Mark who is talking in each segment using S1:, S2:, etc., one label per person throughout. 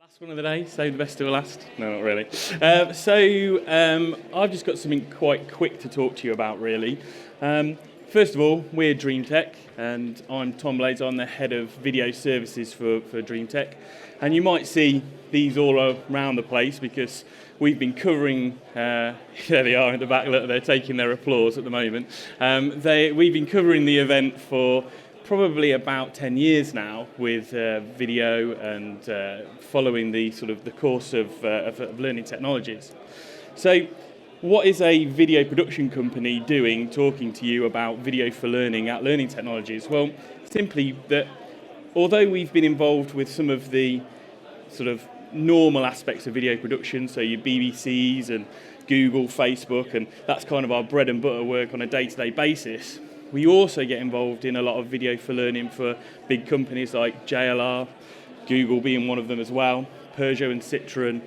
S1: Last one of the day, save the best till last. No, not really. I've just got something quite quick to talk to you about, really. First of all, we're Dreamtek, and I'm Tom Blades. I'm the head of video services for Dreamtek. And you might see these all around the place because we've been covering, there they are in the back, look, they're taking their applause at the moment. We've been covering the event for probably about 10 years now with video and following the course of learning technologies. So what is a video production company doing talking to you about video for learning at Learning Technologies? Well, simply that although we've been involved with some of the sort of normal aspects of video production, so your BBCs and Google, Facebook, and that's kind of our bread and butter work on a day-to-day basis, we also get involved in a lot of video for learning for big companies like JLR, Google being one of them as well, Peugeot and Citroën,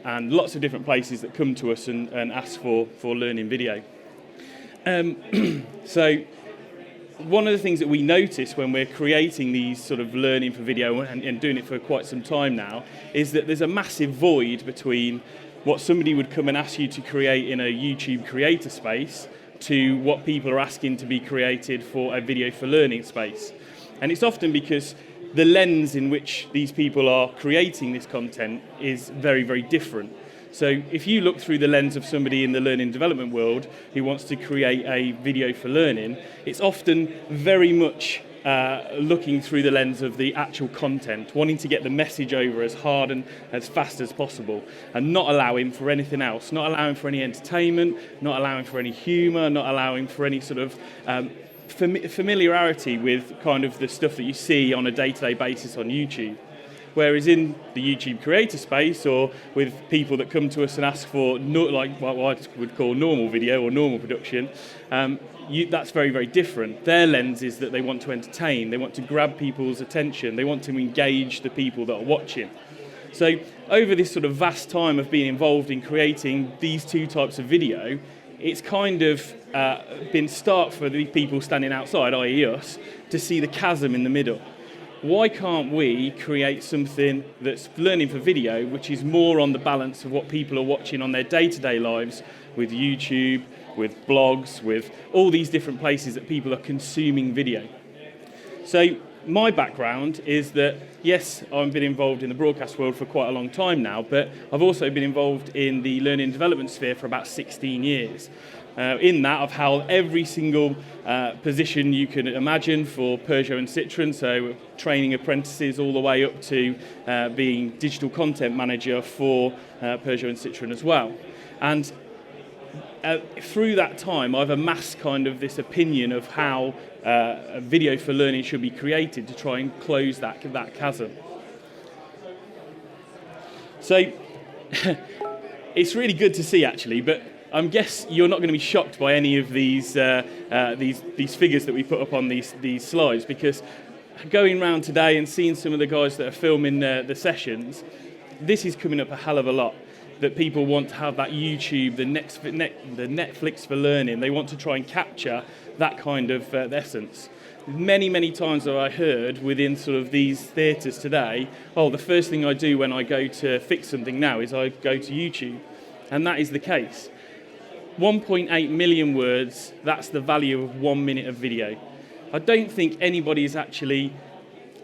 S1: and lots of different places that come to us and ask for learning video. So one of the things that we notice when we're creating these sort of learning for video and doing it for quite some time now is that there's a massive void between what somebody would come and ask you to create in a YouTube creator space to what people are asking to be created for a video for learning space. And it's often because the lens in which these people are creating this content is very, very different. So if you look through the lens of somebody in the learning development world who wants to create a video for learning, it's often very much looking through the lens of the actual content, wanting to get the message over as hard and as fast as possible, and not allowing for anything else, not allowing for any entertainment, not allowing for any humour, not allowing for any sort of familiarity with kind of the stuff that you see on a day-to-day basis on YouTube. Whereas in the YouTube creator space, or with people that come to us and ask for like what I would call normal video or normal production, that's very, very different. Their lens is that they want to entertain, they want to grab people's attention, they want to engage the people that are watching. So over this sort of vast time of being involved in creating these two types of video, it's kind of been stark for the people standing outside, i.e. us, to see the chasm in the middle. Why can't we create something that's learning for video, which is more on the balance of what people are watching on their day-to-day lives with YouTube, with blogs, with all these different places that people are consuming video? So my background is that, yes, I've been involved in the broadcast world for quite a long time now, but I've also been involved in the learning and development sphere for about 16 years. In that, I've held every single position you can imagine for Peugeot and Citroën, so training apprentices all the way up to being digital content manager for Peugeot and Citroën as well. And through that time, I've amassed kind of this opinion of how a video for learning should be created to try and close that chasm. So it's really good to see, actually, but I guess you're not going to be shocked by any of these figures that we put up on these slides, because going around today and seeing some of the guys that are filming the sessions, this is coming up a hell of a lot. That people want to have that YouTube, the Netflix for learning. They want to try and capture that kind of essence. Many, many times have I heard within sort of these theatres today, oh, the first thing I do when I go to fix something now is I go to YouTube. And that is the case. 1.8 million words, that's the value of 1 minute of video. I don't think anybody is actually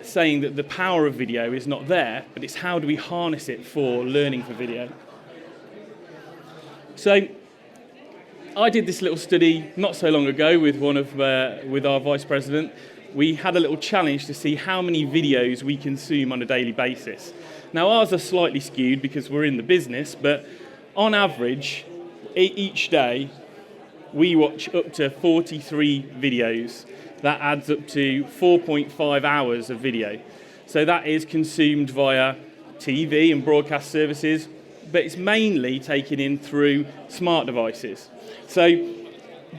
S1: saying that the power of video is not there, but it's how do we harness it for learning for video. So I did this little study not so long ago with with our vice president. We had a little challenge to see how many videos we consume on a daily basis. Now ours are slightly skewed because we're in the business, but on average, each day we watch up to 43 videos. That adds up to 4.5 hours of video. So that is consumed via TV and broadcast services, but it's mainly taken in through smart devices. So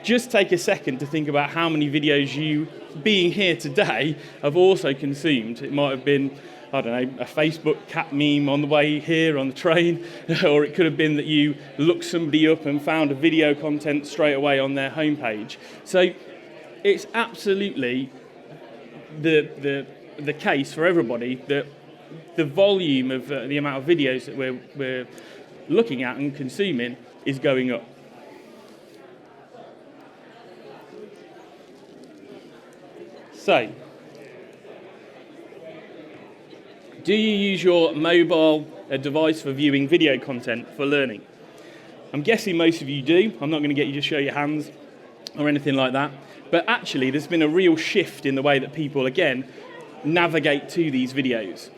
S1: just take a second to think about how many videos you, being here today, have also consumed. It might have been, I don't know, a Facebook cat meme on the way here on the train, or it could have been that you looked somebody up and found a video content straight away on their homepage. So it's absolutely the case for everybody that the volume of the amount of videos that we're looking at and consuming is going up. So, do you use your mobile device for viewing video content for learning? I'm guessing most of you do. I'm not going to get you to show your hands or anything like that. But actually, there's been a real shift in the way that people, again, navigate to these videos.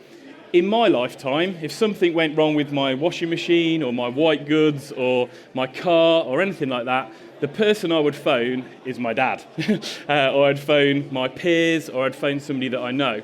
S1: In my lifetime, if something went wrong with my washing machine or my white goods or my car or anything like that, the person I would phone is my dad. Or I'd phone my peers, or I'd phone somebody that I know.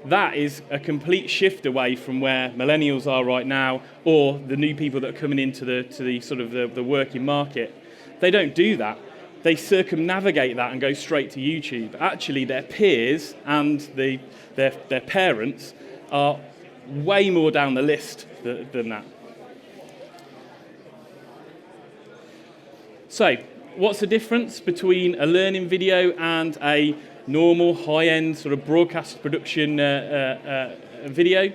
S1: That is a complete shift away from where millennials are right now, or the new people that are coming into the sort of the working market. They don't do that. They circumnavigate that and go straight to YouTube. Actually, their peers and their parents are way more down the list than that. So, what's the difference between a learning video and a normal high-end sort of broadcast production video?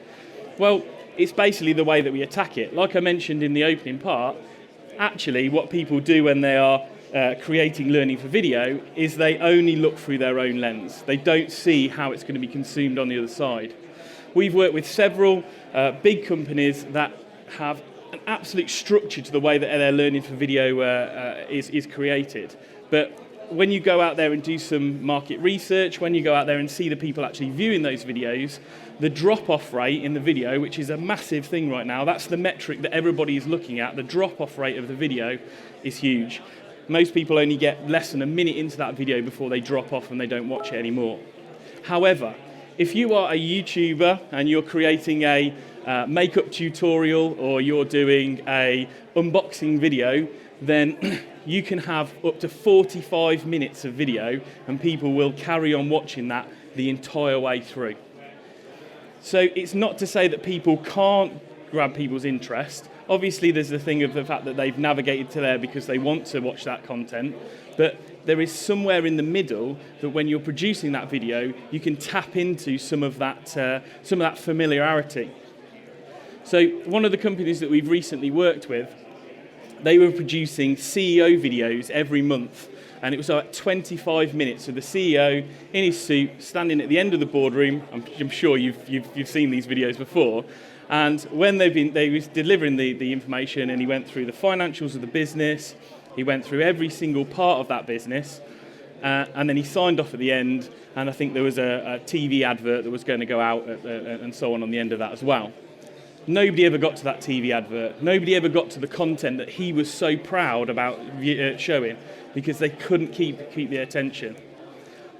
S1: Well, it's basically the way that we attack it. Like I mentioned in the opening part, actually what people do when they are creating learning for video is they only look through their own lens. They don't see how it's going to be consumed on the other side. We've worked with several big companies that have an absolute structure to the way that their learning for video is created. But when you go out there and do some market research, when you go out there and see the people actually viewing those videos, the drop-off rate in the video, which is a massive thing right now, that's the metric that everybody is looking at. The drop-off rate of the video is huge. Most people only get less than a minute into that video before they drop off and they don't watch it anymore. However, if you are a YouTuber and you're creating a makeup tutorial or you're doing a unboxing video, then you can have up to 45 minutes of video and people will carry on watching that the entire way through. So it's not to say that people can't grab people's interest. Obviously, there's the thing of the fact that they've navigated to there because they want to watch that content, but there is somewhere in the middle that when you're producing that video, you can tap into some of that familiarity. So one of the companies that we've recently worked with, they were producing CEO videos every month, and it was about 25 minutes of the CEO in his suit, standing at the end of the boardroom. I'm sure you've seen these videos before. And when they was delivering the information, and he went through the financials of the business, he went through every single part of that business, and then he signed off at the end, and I think there was a TV advert that was going to go out and so on the end of that as well. Nobody ever got to that TV advert. Nobody ever got to the content that he was so proud about showing, because they couldn't keep their attention.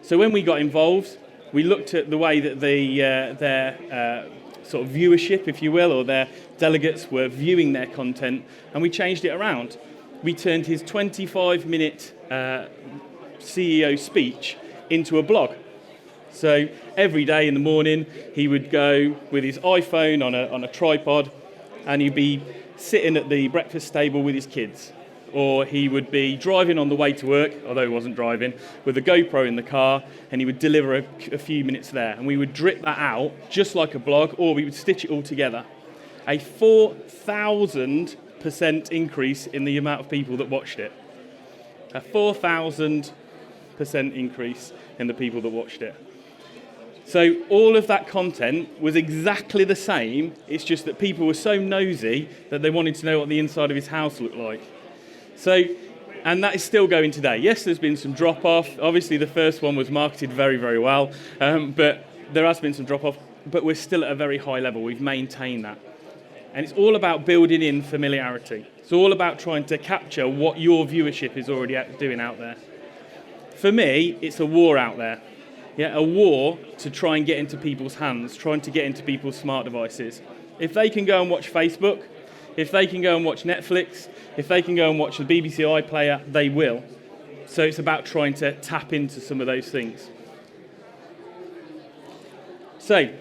S1: So when we got involved, we looked at the way that their sort of viewership, if you will, or their delegates were viewing their content, and we changed it around. We turned his 25-minute CEO speech into a blog. So every day in the morning, he would go with his iPhone on a tripod, and he'd be sitting at the breakfast table with his kids. Or he would be driving on the way to work, although he wasn't driving, with a GoPro in the car, and he would deliver a few minutes there. And we would drip that out, just like a blog, or we would stitch it all together. A 4,000% increase in the amount of people that watched it. A 4,000% increase in the people that watched it. So all of that content was exactly the same, it's just that people were so nosy that they wanted to know what the inside of his house looked like. So, and that is still going today. Yes, there's been some drop-off. Obviously, the first one was marketed very, very well, but there has been some drop-off, but we're still at a very high level. We've maintained that. And it's all about building in familiarity. It's all about trying to capture what your viewership is already doing out there. For me, it's a war out there. Yeah, a war to try and get into people's hands, trying to get into people's smart devices. If they can go and watch Facebook, if they can go and watch Netflix, if they can go and watch the BBC iPlayer, they will. So it's about trying to tap into some of those things. So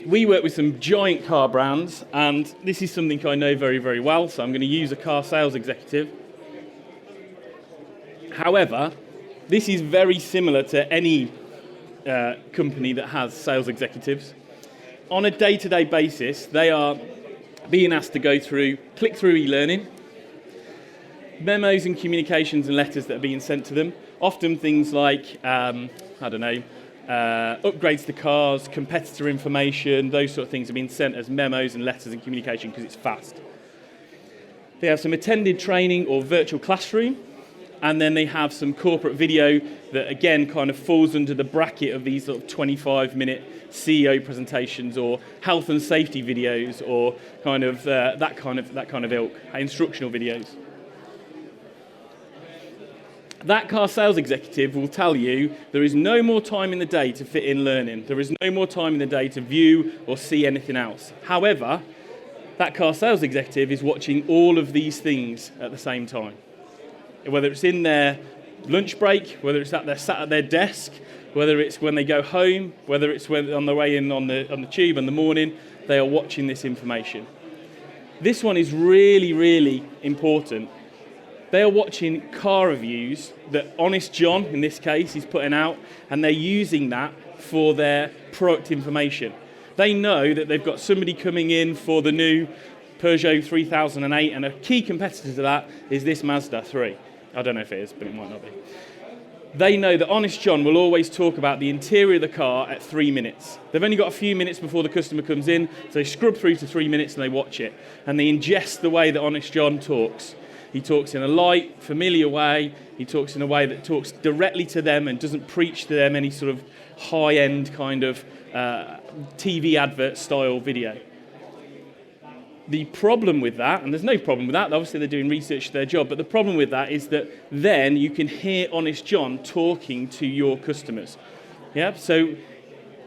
S1: we work with some giant car brands, and this is something I know very, very well, so I'm going to use a car sales executive. However, this is very similar to any company that has sales executives. on a day-to-day basis, they are being asked to go through click-through e-learning, memos and communications and letters that are being sent to them, often things like, upgrades to cars, competitor information, those sort of things are being sent as memos and letters and communication because it's fast. They have some attended training or virtual classroom, and then they have some corporate video that again kind of falls under the bracket of these sort of 25-minute CEO presentations or health and safety videos or kind of that kind of ilk, instructional videos. That car sales executive will tell you there is no more time in the day to fit in learning. There is no more time in the day to view or see anything else. However, that car sales executive is watching all of these things at the same time. Whether it's in their lunch break, whether it's sat at their desk, whether it's when they go home, whether it's when on the way in on the tube in the morning, they are watching this information. This one is really, really important. They are watching car reviews that Honest John, in this case, is putting out, and they're using that for their product information. They know that they've got somebody coming in for the new Peugeot 3008, and a key competitor to that is this Mazda 3. I don't know if it is, but it might not be. They know that Honest John will always talk about the interior of the car at 3 minutes. They've only got a few minutes before the customer comes in, so they scrub through to 3 minutes and they watch it. And they ingest the way that Honest John talks. He talks in a light, familiar way. He talks in a way that talks directly to them and doesn't preach to them any sort of high-end kind of TV advert style video. The problem with that, and there's no problem with that, obviously they're doing research to their job, but the problem with that is that then you can hear Honest John talking to your customers. Yeah, so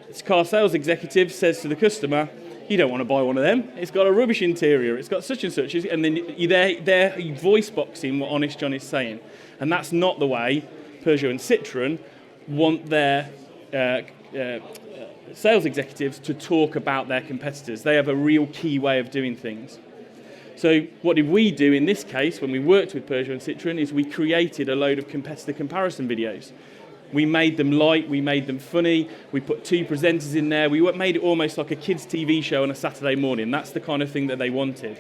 S1: this car sales executive says to the customer, you don't want to buy one of them, it's got a rubbish interior, it's got such and such, and then they're voice boxing what Honest John is saying. And that's not the way Peugeot and Citroën want their sales executives to talk about their competitors. They have a real key way of doing things. So what did we do in this case when we worked with Peugeot and Citroën is we created a load of competitor comparison videos. We made them light, we made them funny, we put two presenters in there, we made it almost like a kids' TV show on a Saturday morning. That's the kind of thing that they wanted.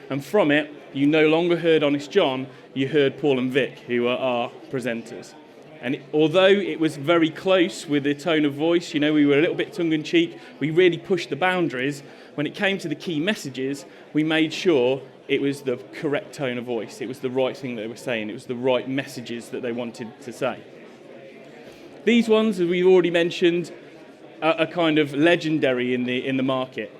S1: And from it, you no longer heard Honest John, you heard Paul and Vic, who are our presenters. And although it was very close with the tone of voice, you know, we were a little bit tongue-in-cheek, we really pushed the boundaries. When it came to the key messages, we made sure it was the correct tone of voice. It was the right thing that they were saying. It was the right messages that they wanted to say. These ones, as we've already mentioned, are kind of legendary in the market.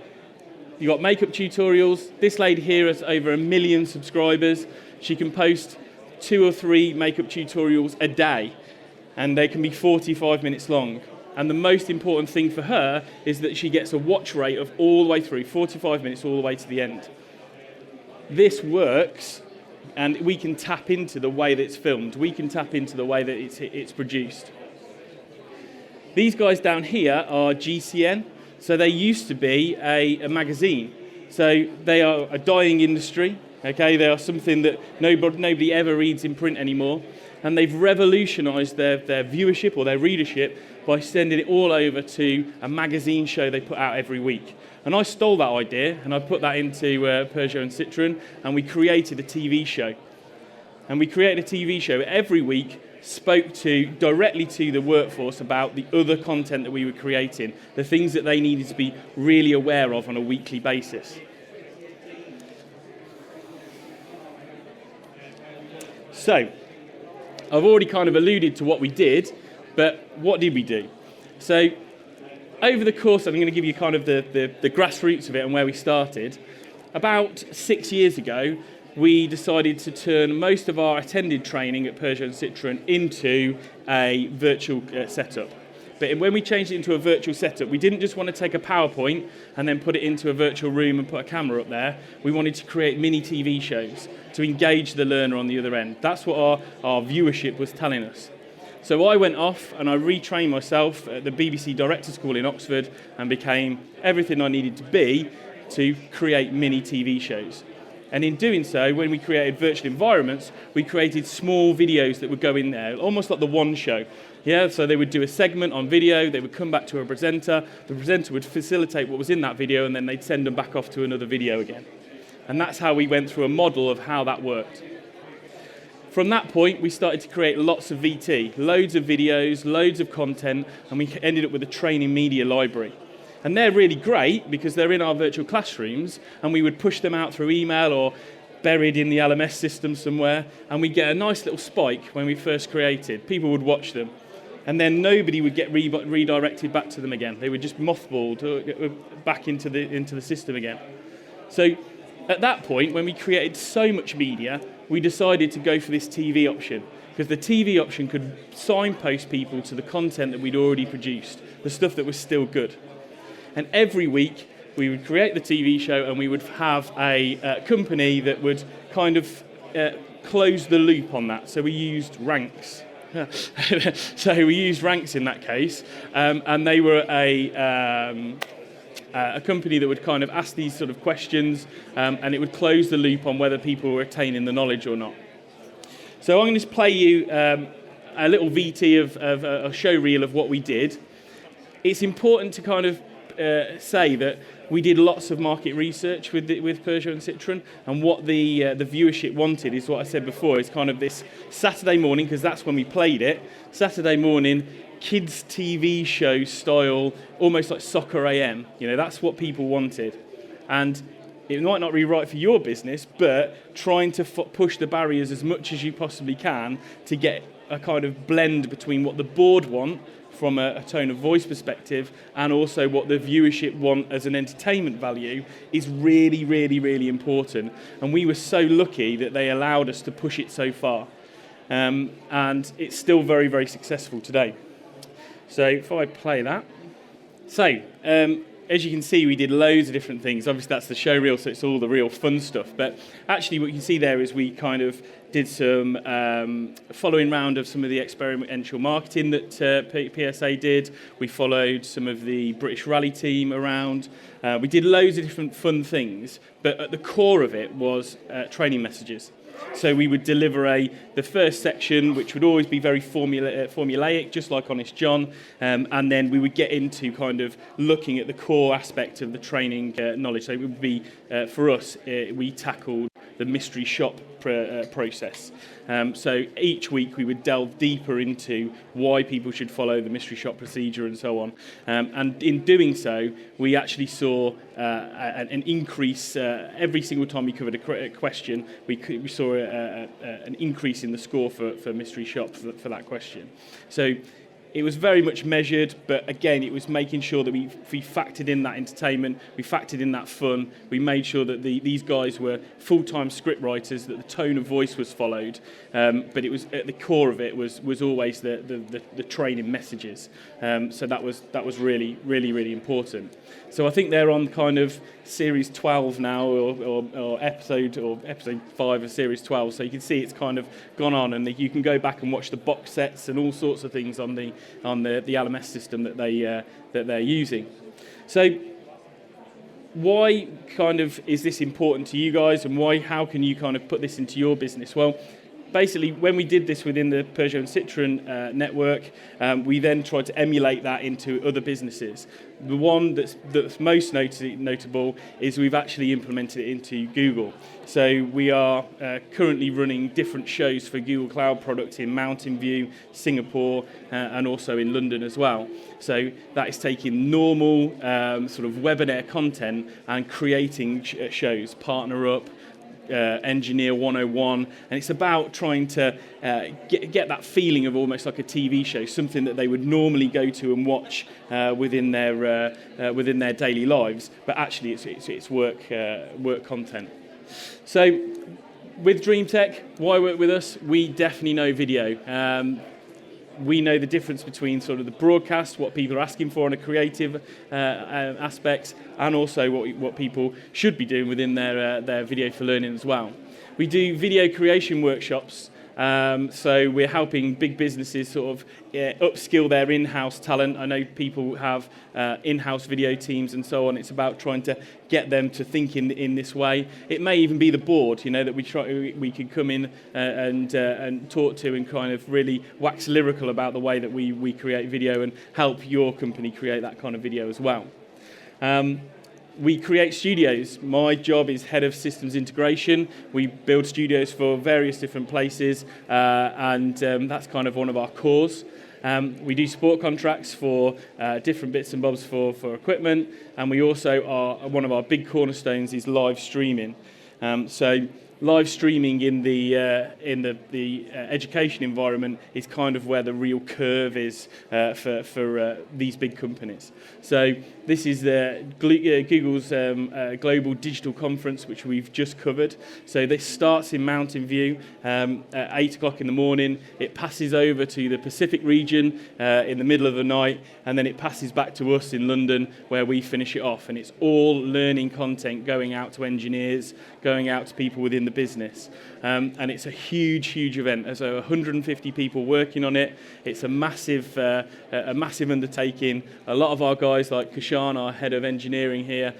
S1: You've got makeup tutorials. This lady here has over 1 million subscribers. She can post 2 or 3 makeup tutorials a day, and they can be 45 minutes long. And the most important thing for her is that she gets a watch rate of all the way through, 45 minutes all the way to the end. This works, and we can tap into the way that it's filmed. We can tap into the way that it's produced. These guys down here are GCN. So they used to be a magazine. So they are a dying industry. Okay, they are something that nobody ever reads in print anymore. And they've revolutionised their viewership or their readership by sending it all over to a magazine show they put out every week. And I stole that idea and I put that into Peugeot and Citroën, and we created a TV show. And we created a TV show every week, spoke directly to the workforce about the other content that we were creating, the things that they needed to be really aware of on a weekly basis. So, I've already kind of alluded to what we did, but what did we do? So, over the course, I'm going to give you kind of the grassroots of it and where we started. About 6 years ago, we decided to turn most of our attended training at Peugeot and Citroën into a virtual setup. But when we changed it into a virtual setup, we didn't just want to take a PowerPoint and then put it into a virtual room and put a camera up there. We wanted to create mini TV shows to engage the learner on the other end. That's what our viewership was telling us. So I went off and I retrained myself at the BBC Director School in Oxford and became everything I needed to be to create mini TV shows. And in doing so, when we created virtual environments, we created small videos that would go in there, almost like the One Show. Yeah, so they would do a segment on video, they would come back to a presenter, the presenter would facilitate what was in that video, and then they'd send them back off to another video again. And that's how we went through a model of how that worked. From that point, we started to create lots of VT, loads of videos, loads of content, and we ended up with a training media library. And they're really great because they're in our virtual classrooms, and we would push them out through email or buried in the LMS system somewhere, and we'd get a nice little spike when we first created. People would watch them, and then nobody would get redirected back to them again. They were just mothballed back into the system again. So at that point, when we created so much media, we decided to go for this TV option, because the TV option could signpost people to the content that we'd already produced, the stuff that was still good. And every week, we would create the TV show, and we would have a company that would kind of close the loop on that. So we used Ranks. So we used Ranks in that case, and they were a company that would kind of ask these sort of questions, and it would close the loop on whether people were attaining the knowledge or not. So I'm going to play you a little VT of a show reel of what we did. It's important to kind of say that we did lots of market research with Peugeot and Citroën, and what the viewership wanted is what I said before, is kind of this Saturday morning, because that's when we played it, Saturday morning, kids TV show style, almost like Soccer AM. You know, that's what people wanted. And it might not be right for your business, but trying to push the barriers as much as you possibly can to get a kind of blend between what the board want from a tone of voice perspective and also what the viewership want as an entertainment value is really, really, really important. And we were so lucky that they allowed us to push it so far. And it's still very, very successful today. So if I play that. So, as you can see, we did loads of different things. Obviously, that's the show reel, so it's all the real fun stuff. But actually, what you can see there is we kind of did some following round of some of the experiential marketing that PSA did. We followed some of the British Rally team around. We did loads of different fun things, but at the core of it was training messages. So we would deliver the first section, which would always be very formulaic, just like Honest John, and then we would get into kind of looking at the core aspect of the training knowledge. So it would be, for us, we tackled the mystery shop process. So each week we would delve deeper into why people should follow the mystery shop procedure and so on. And in doing so, we actually saw an increase every single time we covered a question. We saw an increase in the score for mystery shop for that question. So it was very much measured, but again, it was making sure that we factored in that entertainment, we factored in that fun, we made sure that these guys were full-time script writers, that the tone of voice was followed, but it was at the core of it was always the training messages. So that was really, really, really important. So I think they're on kind of series 12 now, or episode 5 of series 12. So you can see it's kind of gone on, and you can go back and watch the box sets and all sorts of things on the LMS system that they're using. So why kind of is this important to you guys, and how can you kind of put this into your business? Well, basically, when we did this within the Peugeot and Citroën network, we then tried to emulate that into other businesses. The one that's most notable is we've actually implemented it into Google. So we are currently running different shows for Google Cloud products in Mountain View, Singapore, and also in London as well. So that is taking normal sort of webinar content and creating shows, Partner Up, Engineer 101, and it's about trying to get that feeling of almost like a TV show, something that they would normally go to and watch within their daily lives, but actually it's work content. So with Dreamtek, why work with us? We definitely know video. We know the difference between sort of the broadcast, what people are asking for on a creative aspect, and also what people should be doing within their video for learning as well. We do video creation workshops So we're helping big businesses sort of upskill their in-house talent. I know people have in-house video teams and so on. It's about trying to get them to think in this way. It may even be the board, that we could come in and talk to and kind of really wax lyrical about the way that we create video and help your company create that kind of video as well. We create studios. My job is head of systems integration. We build studios for various different places, and that's kind of one of our cores. We do support contracts for different bits and bobs for equipment, and we also are, one of our big cornerstones is live streaming. So live streaming in the education environment is kind of where the real curve is for these big companies. So this is Google's Global Digital Conference, which we've just covered. So this starts in Mountain View at 8 o'clock in the morning. It passes over to the Pacific region in the middle of the night, and then it passes back to us in London where we finish it off. And it's all learning content going out to engineers, going out to people within the business. And it's a huge, huge event. There's over 150 people working on it. It's a massive undertaking. A lot of our guys, like Kushan, our head of engineering here,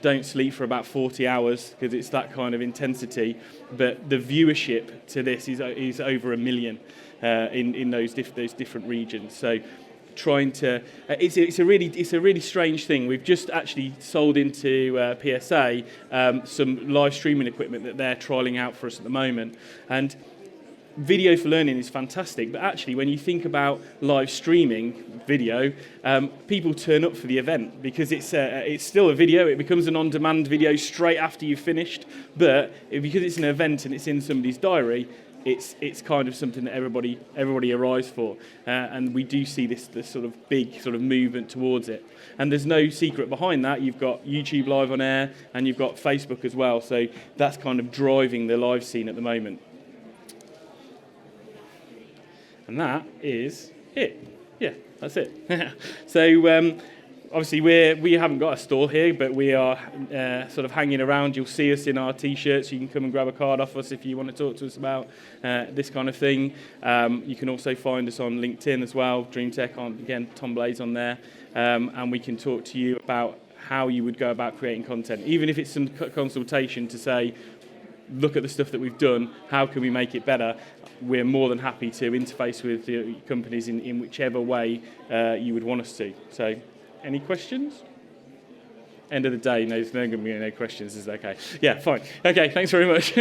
S1: don't sleep for about 40 hours because it's that kind of intensity. But the viewership to this is over 1 million in those different regions. So trying to it's a really strange thing. We've just actually sold into PSA some live streaming equipment that they're trialing out for us at the moment, and video for learning is fantastic, but actually when you think about live streaming video, people turn up for the event because it's still a video. It becomes an on-demand video straight after you've finished, but because it's an event and it's in somebody's diary, it's kind of something that everybody arrives for, and we do see this sort of big sort of movement towards it. And there's no secret behind that. You've got YouTube live on air, and you've got Facebook as well. So that's kind of driving the live scene at the moment. And that is it. Yeah, that's it. So obviously we haven't got a store here, but we are sort of hanging around. You'll see us in our T-shirts. You can come and grab a card off us if you want to talk to us about this kind of thing. You can also find us on LinkedIn as well. Dreamtek, again, Tom Blaze on there. And we can talk to you about how you would go about creating content, even if it's some consultation to say, look at the stuff that we've done, how can we make it better? We're more than happy to interface with the companies in whichever way you would want us to. So, any questions? End of the day, there's no going to be no questions, is that okay? Yeah, fine. Okay, thanks very much.